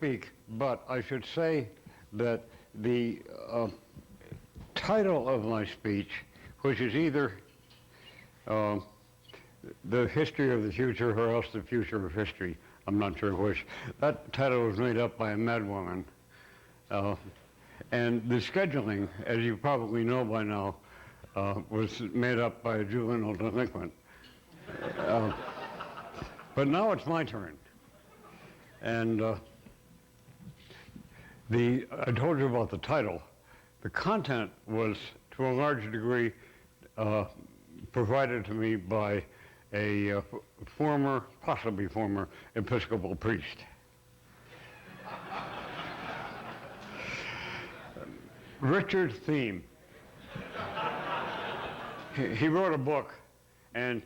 speak, but I should say that the title of my speech, which is either the history of the future or else the future of history, I'm not sure which, that title was made up by a madwoman. And the scheduling, as you probably know by now, was made up by a juvenile delinquent. But now it's my turn. And I told you about the title. The content was, to a large degree, provided to me by a possibly former Episcopal priest. Richard Thiem. He wrote a book, and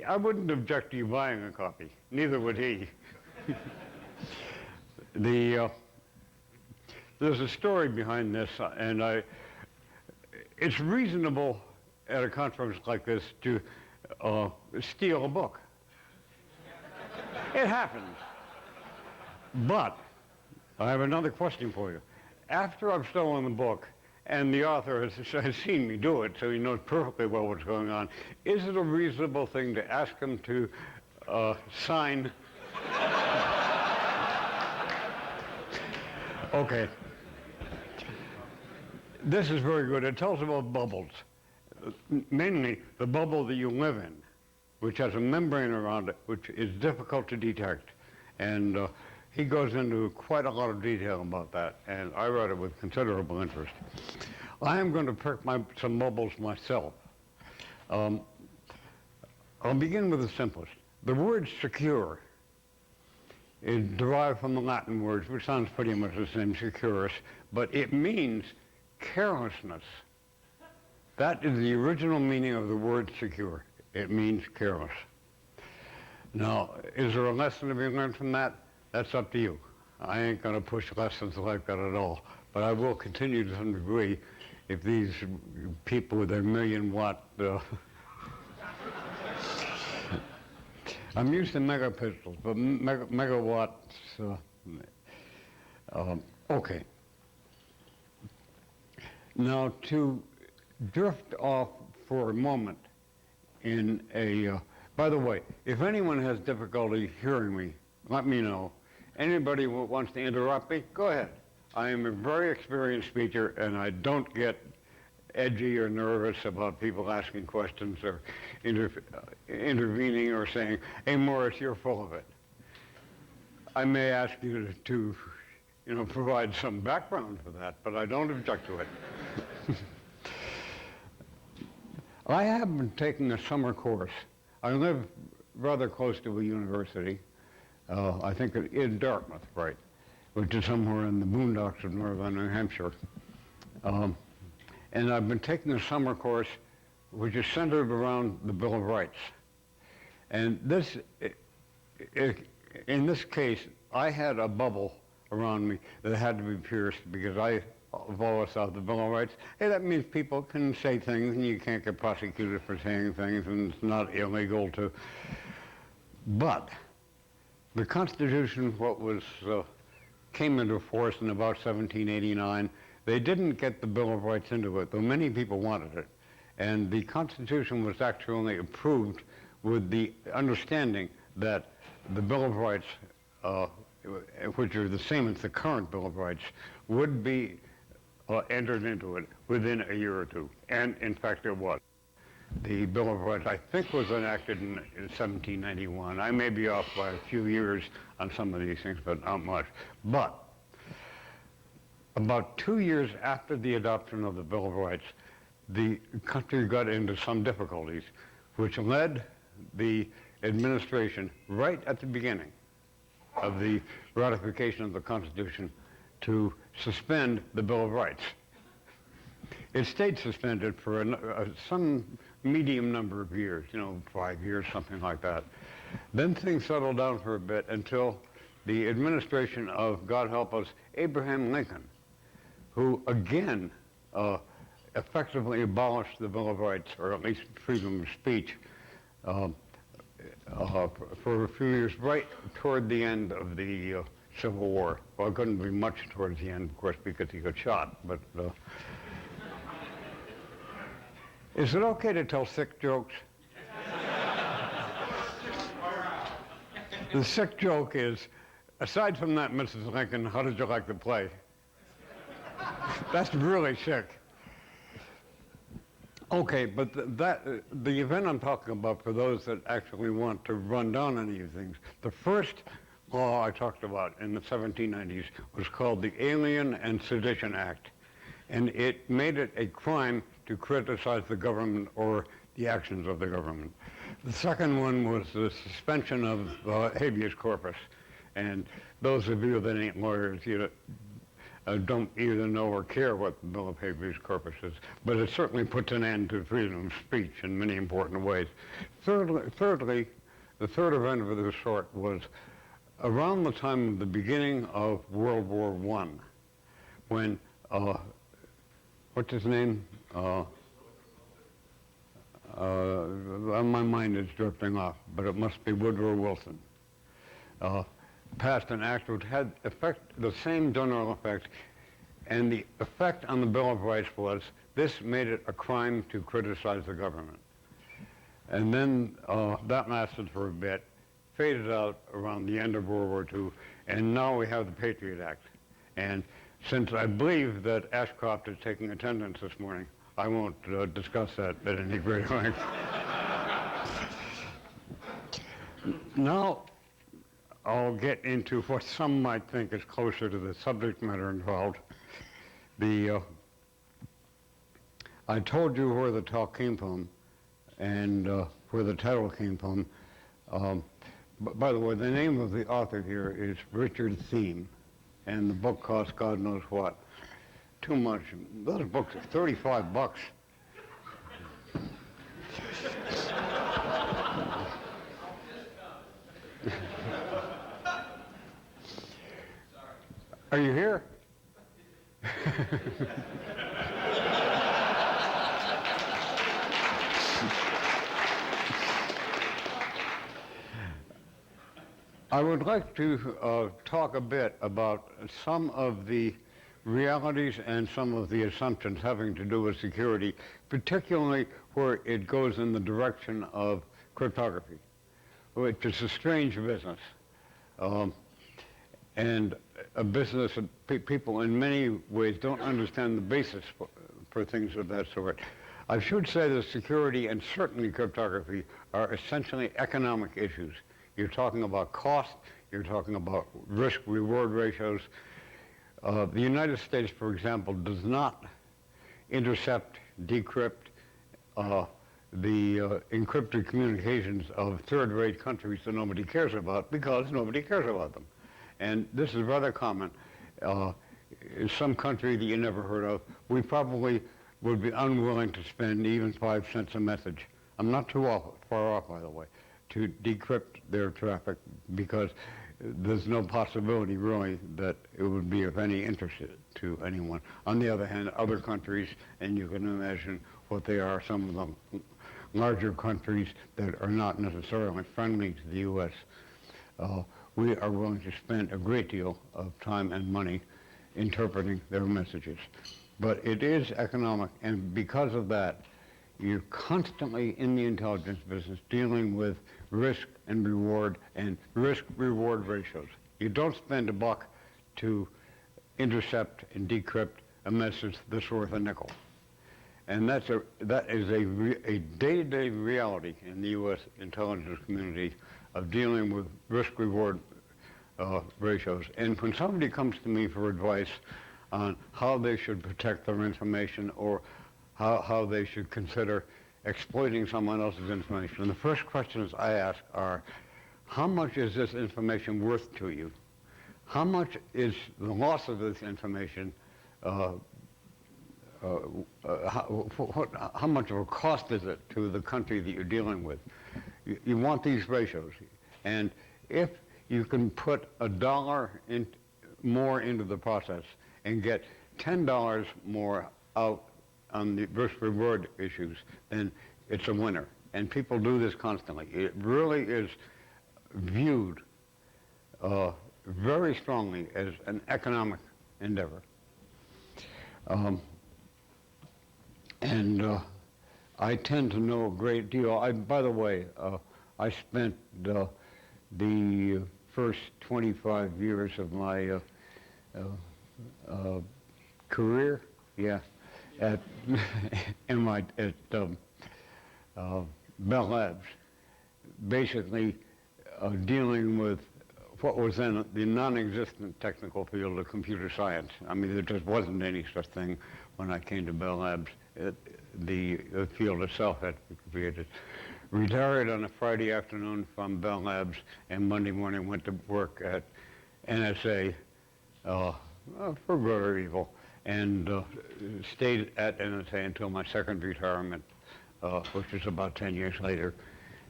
I wouldn't object to you buying a copy. Neither would he. There's a story behind this, and it's reasonable at a conference like this to steal a book. It happens. But I have another question for you. After I've stolen the book, and the author has seen me do it, so he knows perfectly well what's going on, is it a reasonable thing to ask him to sign? Okay. This is very good. It tells about bubbles, mainly the bubble that you live in, which has a membrane around it, which is difficult to detect. And he goes into quite a lot of detail about that, and I read it with considerable interest. I am going to prick some bubbles myself. I'll begin with the simplest. The word secure is derived from the Latin words, which sounds pretty much the same, securus, but it means carelessness. That is the original meaning of the word secure. It means careless. Now, is there a lesson to be learned from that? That's up to you. I ain't going to push lessons like that at all, but I will continue to some degree if these people with their million-watt I'm used to megapistols, but megawatts, okay. Now, to drift off for a moment in by the way, if anyone has difficulty hearing me, let me know. Anybody who wants to interrupt me, go ahead. I am a very experienced speaker, and I don't get edgy or nervous about people asking questions or intervening or saying, hey, Morris, you're full of it. I may ask you to provide some background for that, but I don't object to it. I have been taking a summer course. I live rather close to a university. I think in Dartmouth, right, which is somewhere in the boondocks of northern New Hampshire. And I've been taking a summer course which is centered around the Bill of Rights. And in this case, I had a bubble around me that had to be pierced because I've always thought the Bill of Rights, hey, that means people can say things and you can't get prosecuted for saying things and it's not illegal to. But the Constitution, came into force in about 1789. They didn't get the Bill of Rights into it, though many people wanted it. And the Constitution was actually approved with the understanding that the Bill of Rights, which are the same as the current Bill of Rights, would be entered into it within a year or two. And in fact, it was. The Bill of Rights, I think, was enacted in 1791. I may be off by a few years on some of these things, but not much. But about 2 years after the adoption of the Bill of Rights, the country got into some difficulties, which led the administration right at the beginning of the ratification of the Constitution to suspend the Bill of Rights. It stayed suspended for some medium number of years, 5 years, something like that. Then things settled down for a bit until the administration of, God help us, Abraham Lincoln, who again effectively abolished the Bill of Rights, or at least freedom of speech, for a few years, right toward the end of the Civil War. Well, it couldn't be much towards the end, of course, because he got shot. But is it okay to tell sick jokes? The sick joke is, aside from that, Mrs. Lincoln, how did you like the play? That's really sick. Okay, but the event I'm talking about, for those that actually want to run down any of these things, the first law I talked about in the 1790s was called the Alien and Sedition Act, and it made it a crime to criticize the government or the actions of the government. The second one was the suspension of habeas corpus, and those of you that ain't lawyers, don't either know or care what the Bill of Habeas Corpus is, but it certainly puts an end to freedom of speech in many important ways. Thirdly, the third event of this sort was around the time of the beginning of World War I, when, what's his name? My mind is drifting off, but it must be Woodrow Wilson. Passed an act which had the same general effect, and the effect on the Bill of Rights was this made it a crime to criticize the government. And then that lasted for a bit, faded out around the end of World War II, and now we have the Patriot Act. And since I believe that Ashcroft is taking attendance this morning, I won't discuss that at any great length. Now, I'll get into what some might think is closer to the subject matter involved. I told you where the talk came from and where the title came from. By the way, the name of the author here is Richard Thiem, and the book costs God knows what. Too much. Those books are $35. Are you here? I would like to talk a bit about some of the realities and some of the assumptions having to do with security, particularly where it goes in the direction of cryptography, which is a strange business. And a business that people in many ways don't understand the basis for things of that sort. I should say that security and certainly cryptography are essentially economic issues. You're talking about cost, you're talking about risk-reward ratios. The United States, for example, does not intercept, decrypt the encrypted communications of third-rate countries that nobody cares about because nobody cares about them. And this is rather common. In some country that you never heard of, we probably would be unwilling to spend even 5 cents a message. I'm not too far off, by the way, to decrypt their traffic because there's no possibility really that it would be of any interest to anyone. On the other hand, other countries, and you can imagine what they are, some of the larger countries that are not necessarily friendly to the U.S., we are willing to spend a great deal of time and money interpreting their messages. But it is economic, and because of that, you're constantly in the intelligence business dealing with risk and risk-reward ratios. You don't spend a buck to intercept and decrypt a message that's worth a nickel. And that is a day-to-day reality in the U.S. intelligence community of dealing with risk-reward ratios. And when somebody comes to me for advice on how they should protect their information or how they should consider exploiting someone else's information, the first questions I ask are, how much is this information worth to you? How much is the loss of this information, how much of a cost is it to the country that you're dealing with? You want these ratios. And if you can put $1 more into the process and get $10 more out on the risk-reward issues, then it's a winner. And people do this constantly. It really is viewed very strongly as an economic endeavor. And I tend to know a great deal. By the way, I spent the first 25 years of my career, at Bell Labs, basically dealing with what was then the non-existent technical field of computer science. I mean, there just wasn't any such thing when I came to Bell Labs. The field itself had to be created. Retired on a Friday afternoon from Bell Labs, and Monday morning went to work at NSA for good or evil, and stayed at NSA until my second retirement, which was about 10 years later.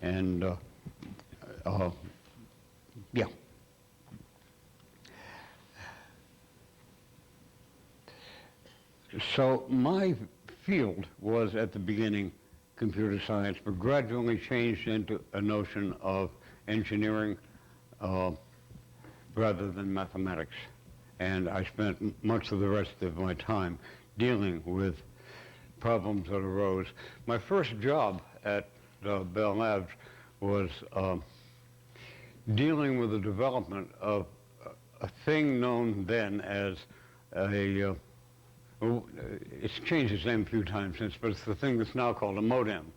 And yeah. So my field was at the beginning computer science, but gradually changed into a notion of engineering rather than mathematics. And I spent much of the rest of my time dealing with problems that arose. My first job at Bell Labs was dealing with the development of a thing known then as it's changed its name a few times since, but it's the thing that's now called a modem.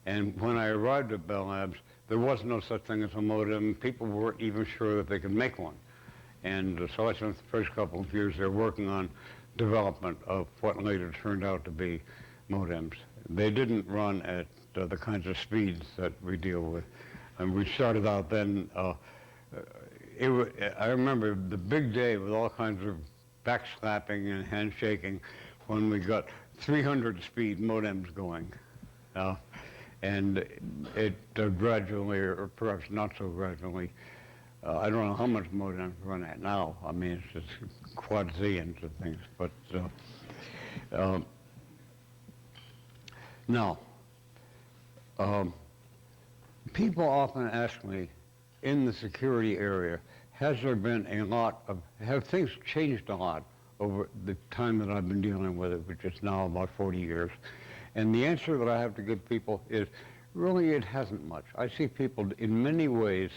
And when I arrived at Bell Labs, there was no such thing as a modem. People weren't even sure that they could make one. And so I spent the first couple of years there working on development of what later turned out to be modems. They didn't run at the kinds of speeds that we deal with. And we started out then, I remember the big day with all kinds of backslapping and handshaking when we got 300 speed modems going. And it gradually, or perhaps not so gradually, I don't know how much modems run at now. I mean, it's just quadzillions of things. But now, people often ask me in the security area, has there been a lot of, have things changed a lot over the time that I've been dealing with it, which is now about 40 years? And the answer that I have to give people is, really it hasn't much. I see people in many ways,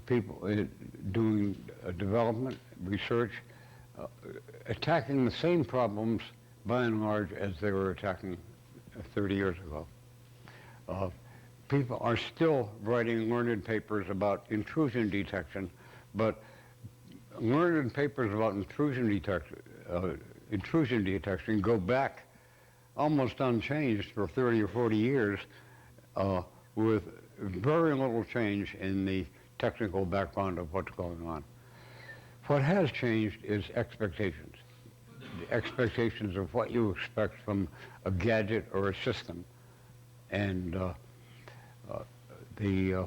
people doing development, research, attacking the same problems by and large as they were attacking 30 years ago. People are still writing learned papers about intrusion detection, but learned papers about intrusion detection go back almost unchanged for 30 or 40 years with very little change in the technical background of what's going on. What has changed is expectations. The expectations of what you expect from a gadget or a system. And the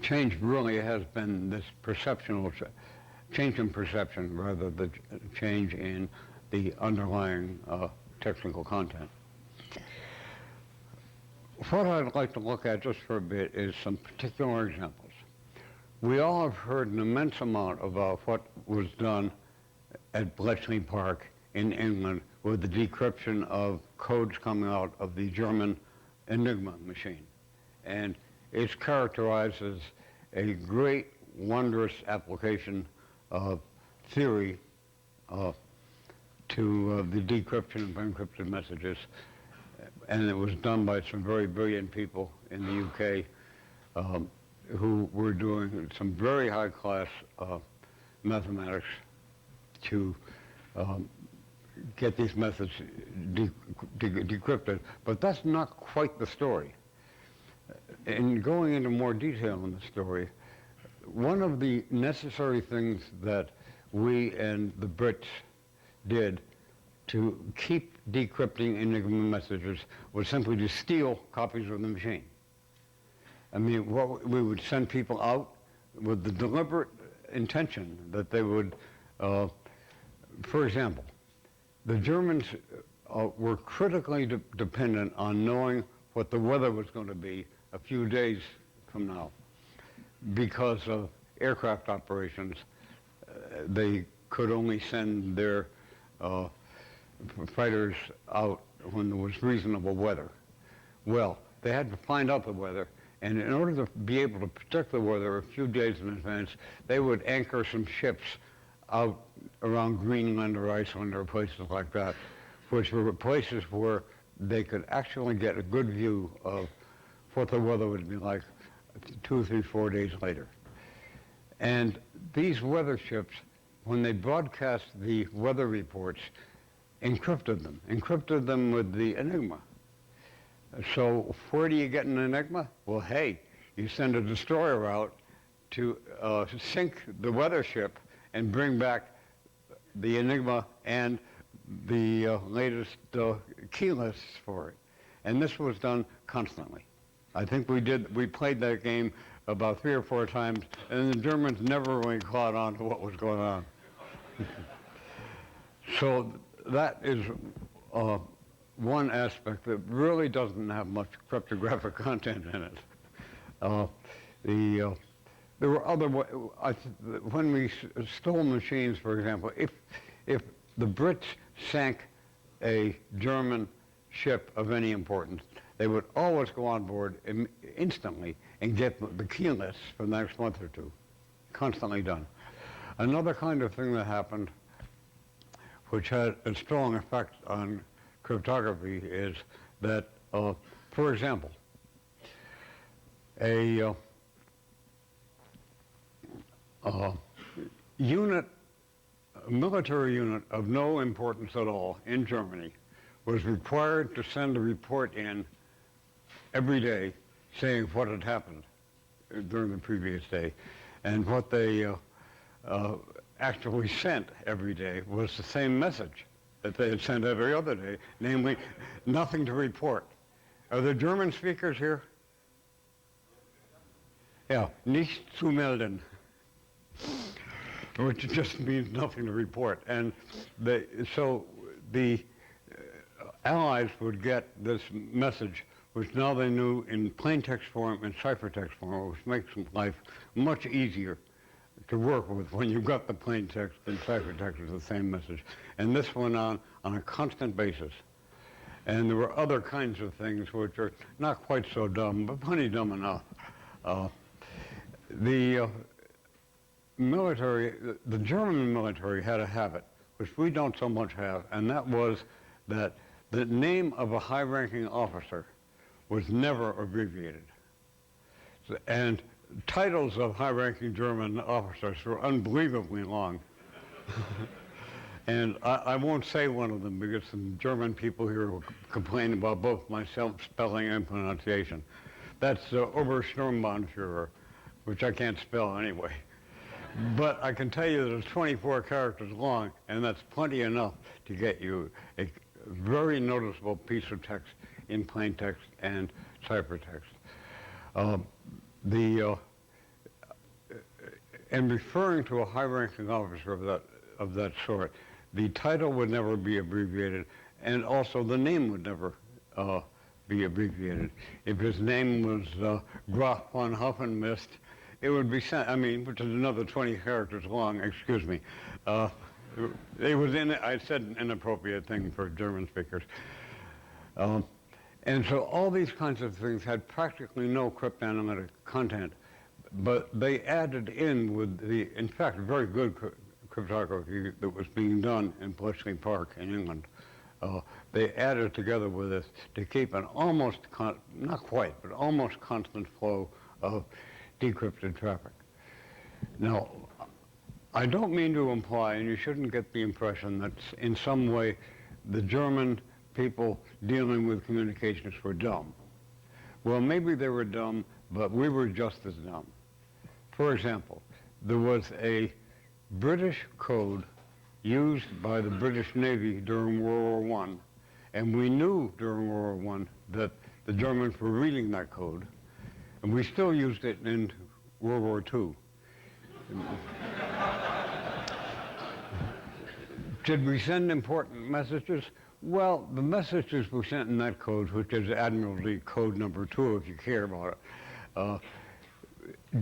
change really has been this perceptual change in perception rather than change in the underlying technical content. What I'd like to look at just for a bit is some particular examples. We all have heard an immense amount about what was done at Bletchley Park in England with the decryption of codes coming out of the German Enigma machine. And it's characterized as a great, wondrous application of theory to the decryption of encrypted messages. And it was done by some very brilliant people in the UK who were doing some very high-class mathematics to get these methods decrypted. But that's not quite the story. In going into more detail in the story, one of the necessary things that we and the Brits did to keep decrypting Enigma messages was simply to steal copies of the machine. I mean, we would send people out with the deliberate intention that they would, for example, the Germans were critically dependent on knowing what the weather was going to be a few days from now. because of aircraft operations, they could only send their fighters out when there was reasonable weather. Well, they had to find out the weather, and in order to be able to predict the weather a few days in advance, they would anchor some ships out around Greenland or Iceland or places like that, which were places where they could actually get a good view of what the weather would be like 2, 3, 4 days later. And these weather ships, when they broadcast the weather reports, encrypted them with the Enigma. So where do you get an Enigma? Well, hey, you send a destroyer out to sink the weather ship and bring back the Enigma and the latest key lists for it. And this was done constantly. I think we played that game about 3 or 4 times, and the Germans never really caught on to what was going on. So that is one aspect that really doesn't have much cryptographic content in it. There were other when we stole machines, for example, if the Brits sank a German ship of any importance, they would always go on board instantly and get the key lists for the next month or two, constantly done. Another kind of thing that happened, which had a strong effect on cryptography, is that, for example, a military unit of no importance at all in Germany was required to send a report in every day saying what had happened during the previous day. And what they actually sent every day was the same message that they had sent every other day, namely, nothing to report. Are there German speakers here? Yeah, nichts zu melden, which just means nothing to report. And so the Allies would get this message, which now they knew in plain text form and ciphertext form, which makes life much easier to work with when you've got the plain text and ciphertext is the same message. And this went on a constant basis. And there were other kinds of things which are not quite so dumb, but plenty dumb enough. The German military had a habit, which we don't so much have, and that was that the name of a high-ranking officer was never abbreviated. And titles of high-ranking German officers were unbelievably long. And I won't say one of them because some German people here will complain about both my spelling and pronunciation. That's Obersturmbannführer, which I can't spell anyway. But I can tell you that it's 24 characters long, and that's plenty enough to get you a very noticeable piece of text in plain text and ciphertext. And referring to a high-ranking officer of that sort, the title would never be abbreviated, and also the name would never be abbreviated. If his name was Graf von Hoffenmist, it would be sent, which is another 20 characters long, excuse me. It was I said an inappropriate thing for German speakers. And so all these kinds of things had practically no cryptanalytic content, but they added in with in fact, very good cryptography that was being done in Bletchley Park in England. They added together with this to keep an almost, not quite, but almost constant flow of decrypted traffic. Now, I don't mean to imply, and you shouldn't get the impression that in some way the German people dealing with communications were dumb. Well, maybe they were dumb, but we were just as dumb. For example, there was a British code used by the British Navy during World War I, and we knew during World War I that the Germans were reading that code, and we still used it in World War II. Did we send important messages? Well, the messages were sent in that code, which is Admiralty Code number 2, if you care about it.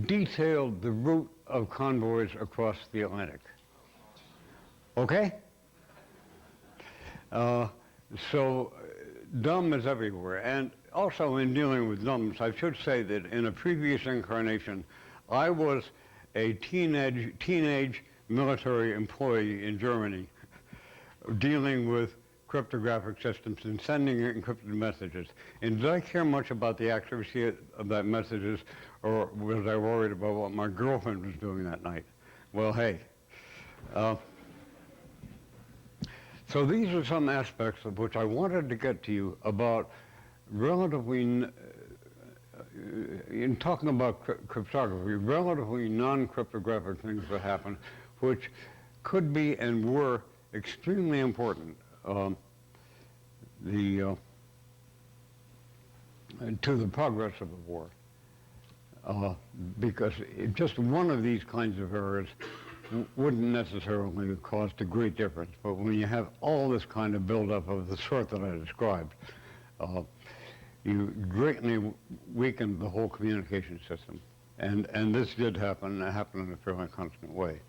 detailed the route of convoys across the Atlantic. Okay? So dumb is everywhere. And also in dealing with dumbs, I should say that in a previous incarnation, I was a teenage military employee in Germany dealing with cryptographic systems and sending encrypted messages. And did I care much about the accuracy of that messages, or was I worried about what my girlfriend was doing that night? Well, hey. So these are some aspects of which I wanted to get to you about relatively, in talking about cryptography, relatively non-cryptographic things that happen, which could be and were extremely important to the progress of the war. Because just one of these kinds of errors wouldn't necessarily have caused a great difference. But when you have all this kind of buildup of the sort that I described, you greatly weakened the whole communication system. And this did happen, and it happened in a fairly constant way.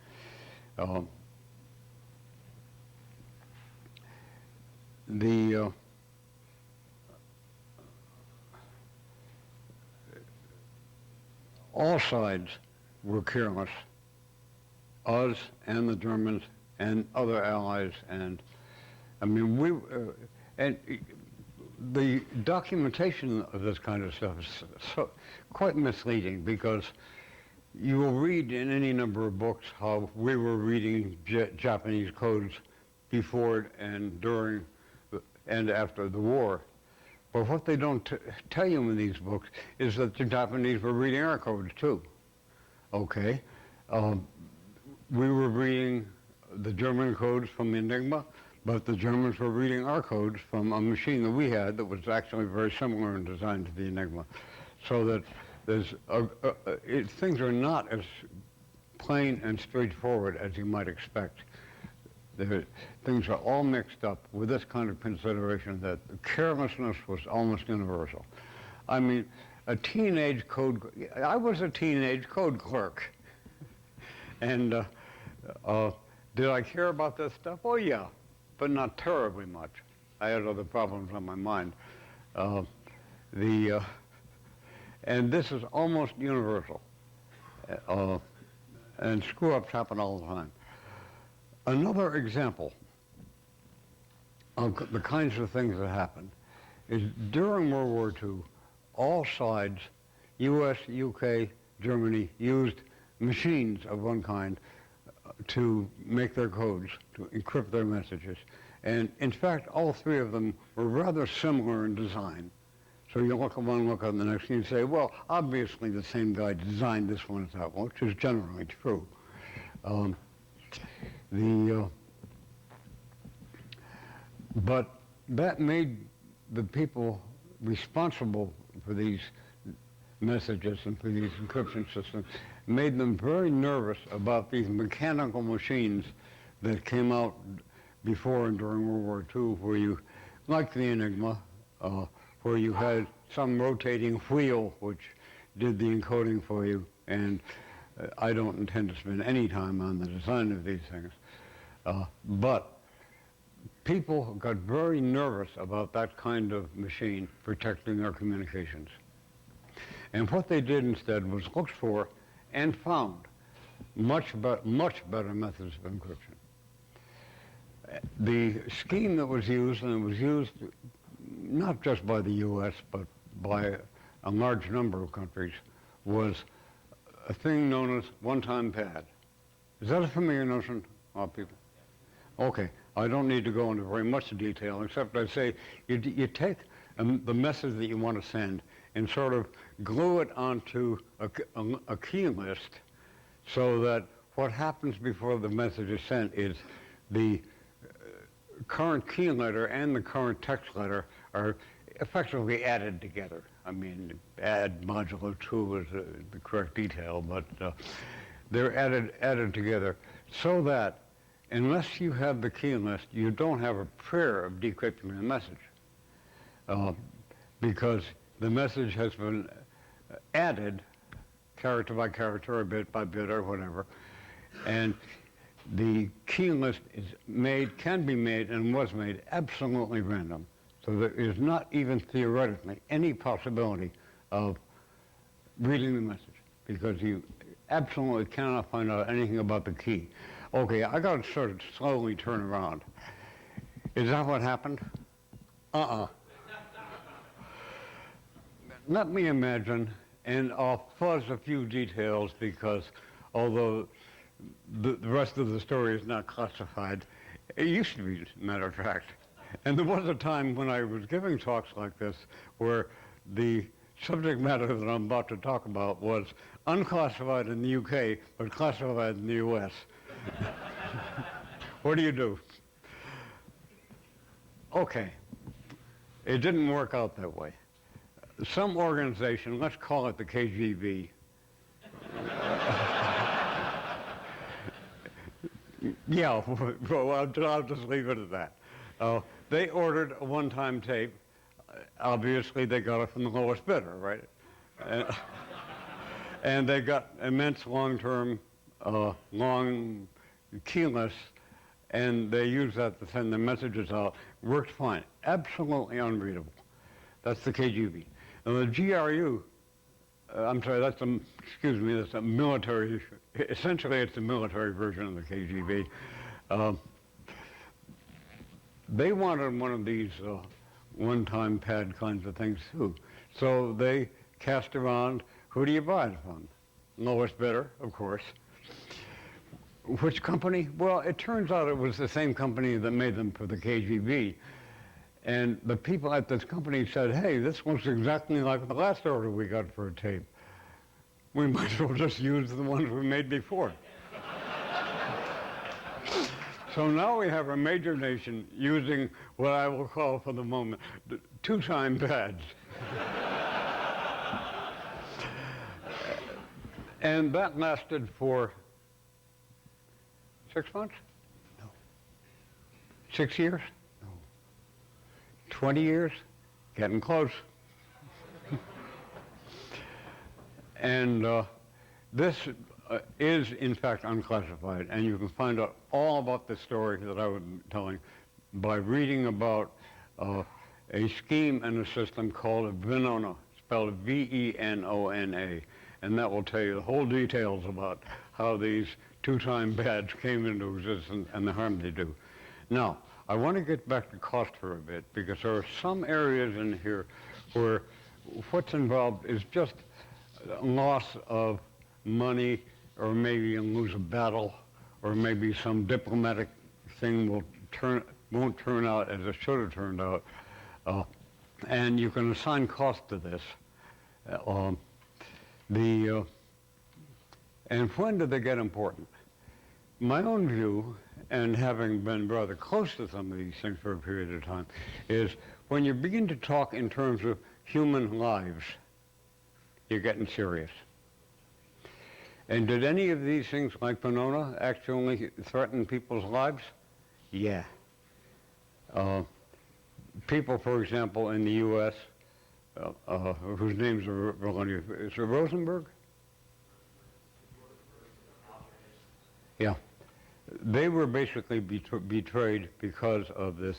All sides were careless, us and the Germans and other allies, and I mean and the documentation of this kind of stuff is quite misleading, because you will read in any number of books how we were reading Japanese codes before and during and after the war. But what they don't tell you in these books is that the Japanese were reading our codes too. Okay? We were reading the German codes from the Enigma, but the Germans were reading our codes from a machine that we had that was actually very similar in design to the Enigma. So that there's things are not as plain and straightforward as you might expect. Things are all mixed up with this kind of consideration that carelessness was almost universal. I mean, I was a teenage code clerk. And did I care about this stuff? Oh yeah, but not terribly much. I had other problems on my mind. And this is almost universal. And screw-ups happen all the time. Another example of the kinds of things that happened is during World War II, all sides, US, UK, Germany, used machines of one kind to make their codes, to encrypt their messages. And in fact, all three of them were rather similar in design. So you look at one, look at the next, and you say, well, obviously the same guy designed this one as that one, which is generally true. But that made the people responsible for these messages and for these encryption systems, made them very nervous about these mechanical machines that came out before and during World War II, where you, like the Enigma, where you had some rotating wheel which did the encoding for you, and I don't intend to spend any time on the design of these things. But people got very nervous about that kind of machine protecting their communications. And what they did instead was look for and found much better methods of encryption. The scheme that was used, and it was used not just by the U.S., but by a large number of countries, was a thing known as one-time pad. Is that a familiar notion, people? Okay, I don't need to go into very much detail, except I say you take the message that you want to send and sort of glue it onto a key list, so that what happens before the message is sent is the current key letter and the current text letter are effectively added together. I mean, add modulo 2 is the correct detail, but they're added together so that unless you have the key list, you don't have a prayer of decrypting the message, because the message has been added character by character or bit by bit or whatever. And the key list is made, can be made, and was made absolutely random. So there is not even theoretically any possibility of reading the message because you absolutely cannot find out anything about the key. Okay, I got to sort of slowly turn around. Is that what happened? Let me imagine, and I'll fuzz a few details because although the rest of the story is not classified, it used to be, as a matter of fact. And there was a time when I was giving talks like this where the subject matter that I'm about to talk about was unclassified in the UK, but classified in the US. What do you do? Okay, it didn't work out that way. Some organization, let's call it the KGB, yeah, well, I'll just leave it at that. They ordered a one-time tape. Obviously, they got it from the lowest bidder, right? And they got immense long-term, long key lists, and they used that to send the messages out. Worked fine. Absolutely unreadable. That's the KGB. And the GRU, I'm sorry, that's a military, essentially it's a military version of the KGB. They wanted one of these one-time pad kinds of things too. So they cast around, who do you buy it from? Lowest bidder, of course. Which company? Well, it turns out it was the same company that made them for the KGB. And the people at this company said, hey, this looks exactly like the last order we got for a tape. We might as well just use the ones we made before. So now we have a major nation using what I will call for the moment two-time pads. And that lasted for 6 months? No. 6 years? 20 years, getting close. And this is, in fact, unclassified, and you can find out all about the story that I was telling by reading about a scheme and a system called Venona, spelled V-E-N-O-N-A, and that will tell you the whole details about how these two-time pads came into existence and the harm they do. Now, I want to get back to cost for a bit because there are some areas in here where what's involved is just loss of money, or maybe you lose a battle, or maybe some diplomatic thing won't turn out as it should have turned out, and you can assign cost to this. And when do they get important? My own view, and having been rather close to some of these things for a period of time, is when you begin to talk in terms of human lives, you're getting serious. And did any of these things like Venona actually threaten people's lives? Yeah. People, for example, in the U.S., whose names are related, is it Rosenberg? Yeah. They were basically betrayed because of this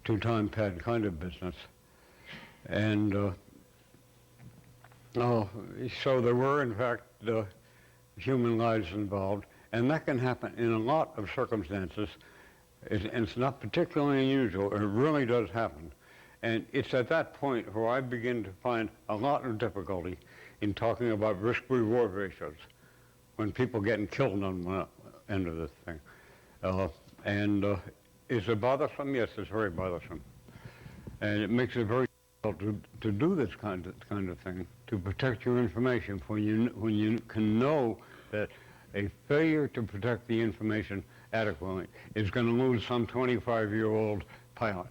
two-time pad kind of business. And so there were, in fact, human lives involved, and that can happen in a lot of circumstances. It's not particularly unusual. It really does happen. And it's at that point where I begin to find a lot of difficulty in talking about risk-reward ratios when people getting killed on one end of this thing. Is it bothersome? Yes, it's very bothersome. And it makes it very difficult to do this kind of thing, to protect your information when you can know that a failure to protect the information adequately is going to lose some 25-year-old pilot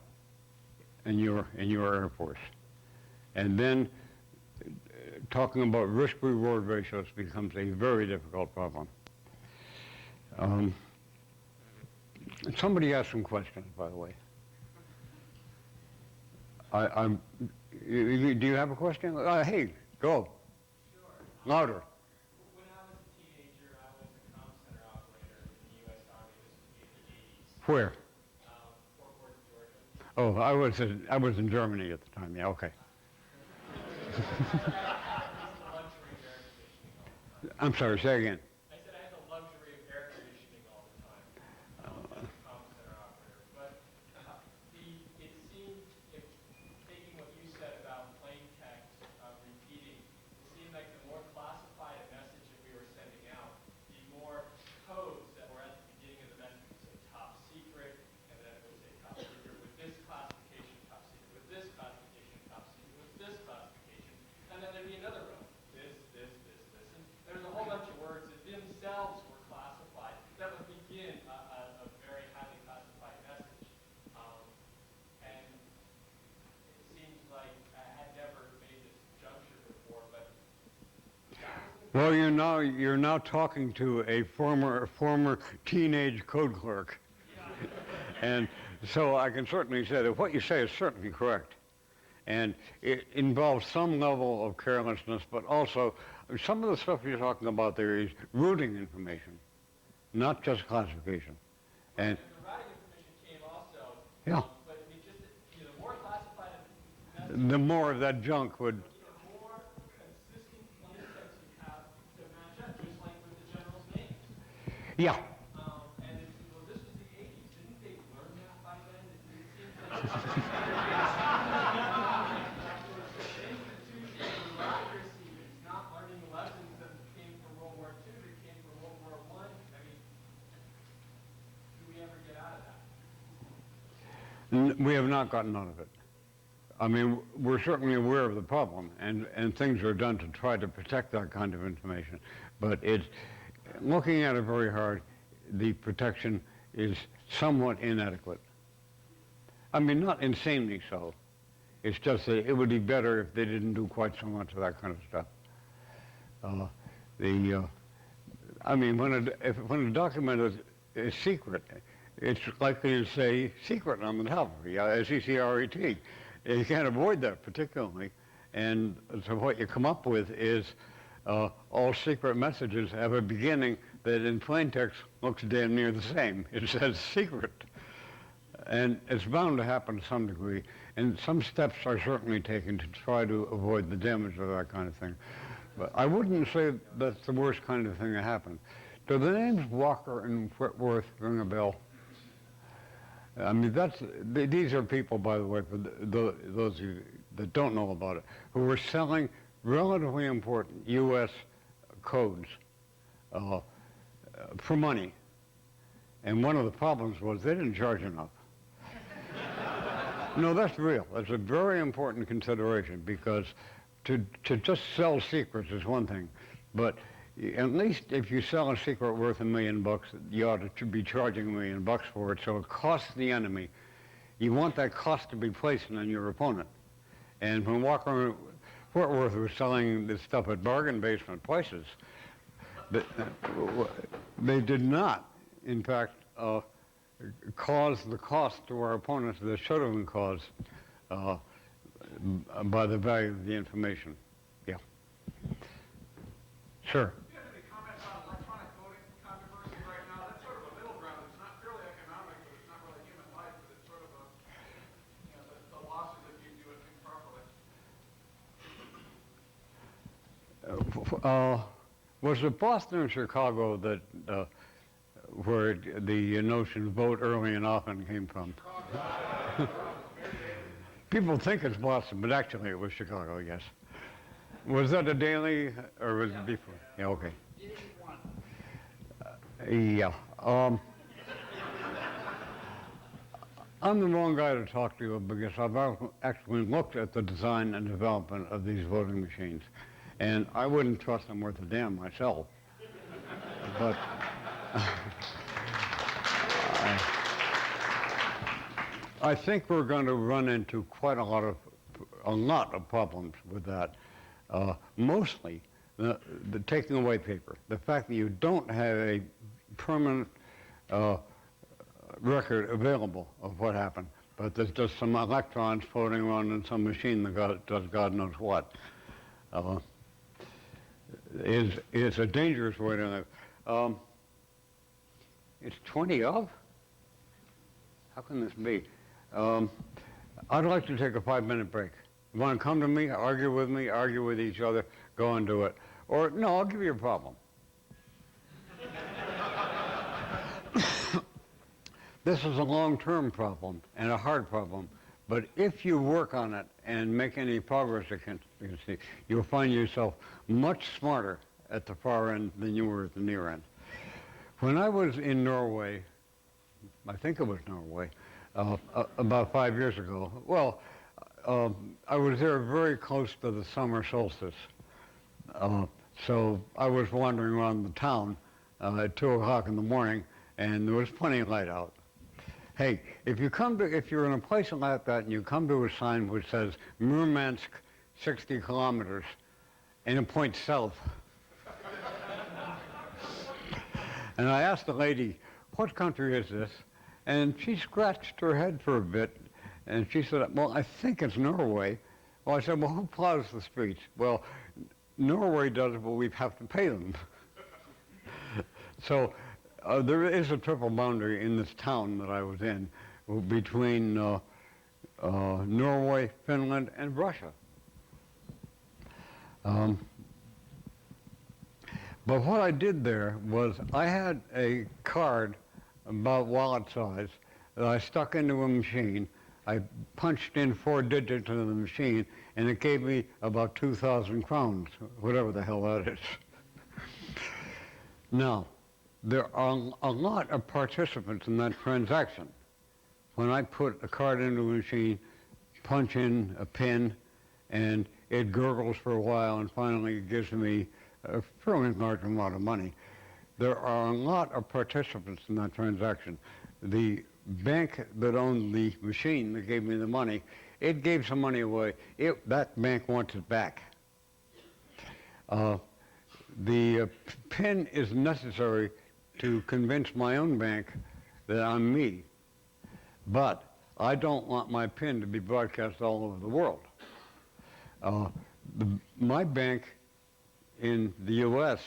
in your Air Force. And then talking about risk-reward ratios becomes a very difficult problem. Somebody asked some questions, by the way. Do you have a question? Hey, go. Sure. Louder. When I was a teenager, I was a comm center operator in the U.S. Army. This would be in the 80s. Where? Fort Worth, Georgia. Oh, I was in Germany at the time. Yeah, okay. Luxury of air conditioning all the time. I'm sorry, say again. I said I had the luxury of air conditioning all the time as a comm center operator. But it seemed, if taking what you said about plain text repeating, it seemed like the more classified a message that we were sending out, the more codes that were at the beginning of the message would say top secret, and then it would say top secret with this classification, top secret with this classification, top secret with this classification, and then there'd be another row. This, and there's a whole bunch of words that themselves were classified that would begin a very highly classified message. And it seems like I had never made this juncture before, but Well, you're now talking to a former teenage code clerk, and so I can certainly say that what you say is certainly correct, and it involves some level of carelessness, but also some of the stuff you're talking about there is routing information, not just classification, and the routing information came also. yeah, But I mean, just the more classified a message, the more of that junk would. the more consistent plain text you have to match up, just like with the general's names. Yeah. And it's, well, this was the 80s. Didn't they learn that by then? It seems like institution of bureaucracy is not learning the lessons that came from World War II, that came from World War I. I mean, do we ever get out of that? We have not gotten out of it. I mean, we're certainly aware of the problem, and things are done to try to protect that kind of information. But it's, looking at it very hard, the protection is somewhat inadequate. I mean, not insanely so. It's just that it would be better if they didn't do quite so much of that kind of stuff. I mean, when a document is secret, it's likely to say secret on the top of it, S-E-C-R-E-T. You can't avoid that particularly. And so what you come up with is all secret messages have a beginning that in plain text looks damn near the same. It says secret. And it's bound to happen to some degree. And some steps are certainly taken to try to avoid the damage of that kind of thing. But I wouldn't say that's the worst kind of thing that happened. Do the names Walker and Whitworth ring a bell? I mean, these are people, by the way, for those of you that don't know about it, who were selling relatively important U.S. codes for money. And one of the problems was they didn't charge enough. No, that's real. That's a very important consideration, because to just sell secrets is one thing, but at least if you sell a secret worth $1 million, you ought to be charging $1 million for it, so it costs the enemy. You want that cost to be placed on your opponent. And when Walker Whitworth was selling this stuff at bargain basement prices, they did not, in fact, cause the cost to our opponents that should have been caused by the value of the information. Yeah. Sure. Do you have any comments on electronic voting controversy right now? That's sort of a middle ground. It's not purely economic, but it's not really human life, but it's sort of a, the losses if you do it improperly. Was it Boston or Chicago that where the notion vote early and often came from? People think it's Boston, but actually it was Chicago, yes. Was that a daily, or was it before? Yeah, okay. Yeah. I'm the wrong guy to talk to because I've actually looked at the design and development of these voting machines, and I wouldn't trust them worth a damn myself. But I think we're going to run into quite a lot of problems with that. Mostly the taking away paper, the fact that you don't have a permanent record available of what happened, but there's just some electrons floating around in some machine that does God knows what. is a dangerous way to live. It's 20 of? How can this be? I'd like to take a 5-minute break. You want to come to me, argue with each other, go and do it. Or, no, I'll give you a problem. This is a long-term problem and a hard problem, but if you work on it and make any progress you can see, you'll find yourself much smarter at the far end than you were at the near end. When I was in Norway, I think it was Norway, about 5 years ago, well, I was there very close to the summer solstice. So I was wandering around the town at 2 o'clock in the morning, and there was plenty of light out. Hey, if you're in a place like that and you come to a sign which says Murmansk 60 kilometers and it points south, and I asked the lady, what country is this? And she scratched her head for a bit, and she said, well, I think it's Norway. Well, I said, well, who plows the streets? Well, Norway does, but we have to pay them. So there is a triple boundary in this town that I was in between Norway, Finland, and Russia. But what I did there was I had a card about wallet size that I stuck into a machine. I punched in 4 digits into the machine, and it gave me about 2,000 crowns, whatever the hell that is. Now, there are a lot of participants in that transaction. When I put a card into a machine, punch in a pin, and it gurgles for a while, and finally it gives me a fairly large amount of money. There are a lot of participants in that transaction. The bank that owned the machine that gave me the money, it gave some money away. That bank wants it back. The pin is necessary to convince my own bank that I'm me. But I don't want my pin to be broadcast all over the world. My bank in the U.S.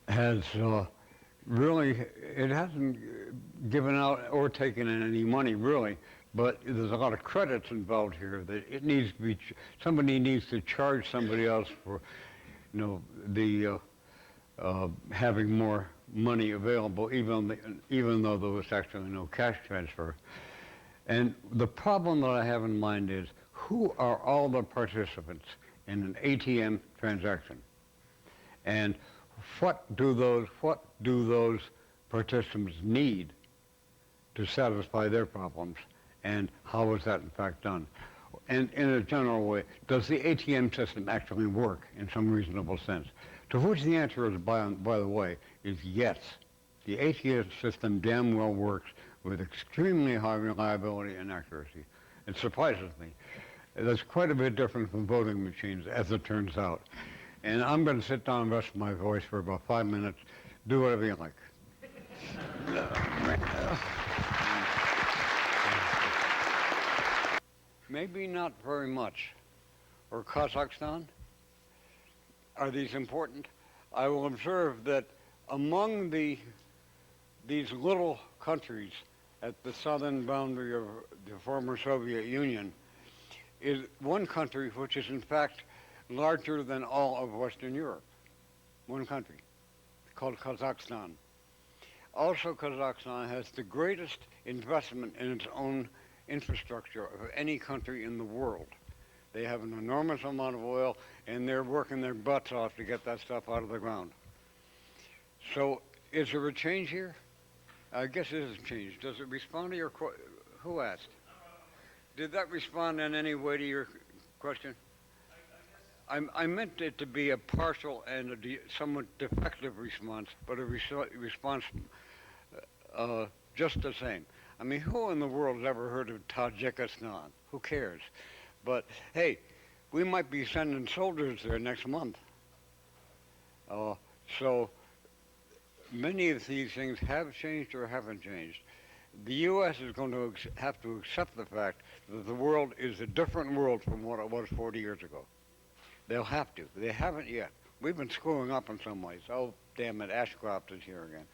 Has really, it hasn't given out or taken in any money really, but there's a lot of credits involved here that it needs to be, somebody needs to charge somebody else for, the having more money available, even though there was actually no cash transfer. And the problem that I have in mind is, who are all the participants in an ATM transaction? And what do those participants need to satisfy their problems? And how is that in fact done? And in a general way, does the ATM system actually work in some reasonable sense? To which the answer is, by the way, is yes. The ATM system damn well works with extremely high reliability and accuracy. It surprises me. That's quite a bit different from voting machines, as it turns out. And I'm going to sit down and rest my voice for about 5 minutes. Do whatever you like. Maybe not very much. Or Kazakhstan? Are these important? I will observe that among these little countries at the southern boundary of the former Soviet Union is one country which is in fact larger than all of Western Europe. One country, called Kazakhstan. Also, Kazakhstan has the greatest investment in its own infrastructure of any country in the world. They have an enormous amount of oil, and they're working their butts off to get that stuff out of the ground. So, is there a change here? I guess it is a change. Does it respond to your question? Who asked? Did that respond in any way to your question? I meant it to be a partial and a somewhat defective response, but a response just the same. I mean, who in the world has ever heard of Tajikistan? Who cares? But hey, we might be sending soldiers there next month. So many of these things have changed or haven't changed. The U.S. is going to have to accept the fact that the world is a different world from what it was 40 years ago. They'll have to. They haven't yet. We've been screwing up in some ways. Oh, damn it, Ashcroft is here again.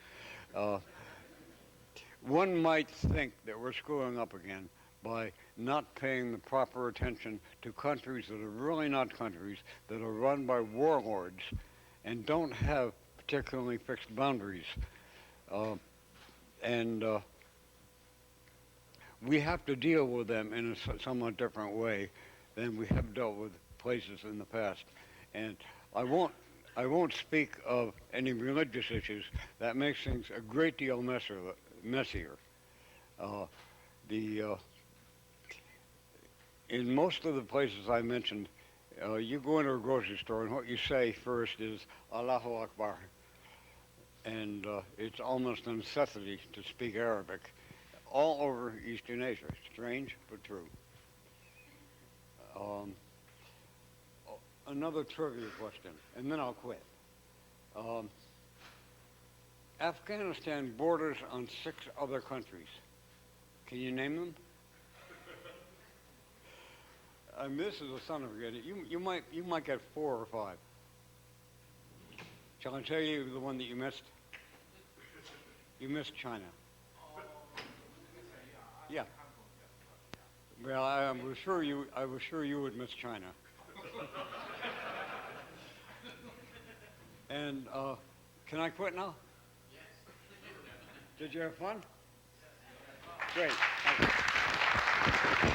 One might think that we're screwing up again by not paying the proper attention to countries that are really not countries, that are run by warlords and don't have particularly fixed boundaries. And we have to deal with them in a somewhat different way than we have dealt with places in the past. And I won't speak of any religious issues. That makes things a great deal messier. In most of the places I mentioned, you go into a grocery store and what you say first is Allahu Akbar. And it's almost a necessity to speak Arabic all over Eastern Asia. Strange, but true. Another trivia question, and then I'll quit. Afghanistan borders on 6 other countries. Can you name them? This is a son of a gun. You might get 4 or 5. Shall I tell you the one that you missed? You missed China. Yeah. Well, I was sure you would miss China. And can I quit now? Yes. Did you have fun? Great. Thank you.